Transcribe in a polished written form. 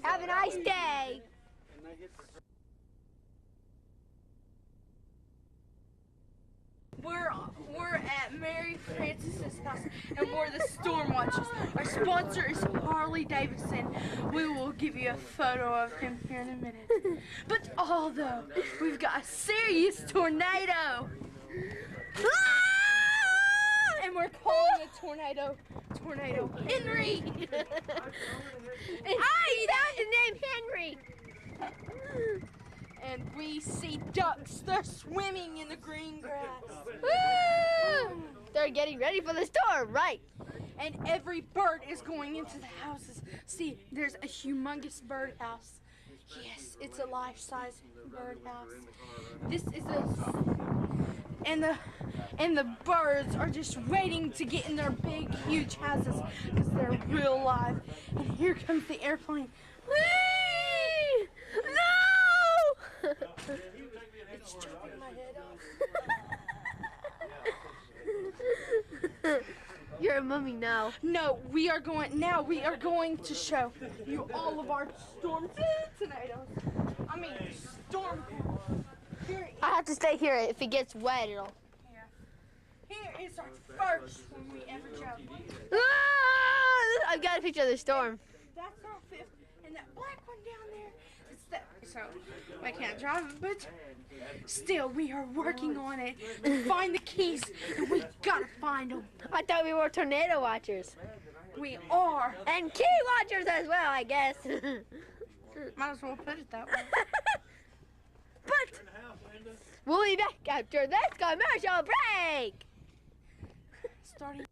Have a nice day. We're at Mary Francis's house, and we're the storm watchers. Our sponsor is Harley Davidson. We will give you a photo of him here in a minute. But although we've got a serious tornado, and we're calling the tornado Henry. Hey, that's the name Henry. And we see ducks. They're swimming in the green grass. Woo! They're getting ready for the storm, right? And every bird is going into the houses. See, there's a humongous birdhouse. Yes, it's a life-size birdhouse. This is and the birds are just waiting to get in their big, huge houses because they're real live. And here comes the airplane. Whee! No! It's chopping my head off. You're a mummy now. No, we are going to show you all of our tornadoes. I mean, storm. I have to stay here. If it gets wet, it'll. Yeah. Here is our first one we ever jumped. Ah! I've got a picture of the storm. That's our fifth, and that black one down there. So I can't drive it, but still, we are working on it. To find the keys, and we gotta find them. I thought we were tornado watchers. We are. And key watchers as well, I guess. Might as well put it that way. But we'll be back after this commercial break. Starting.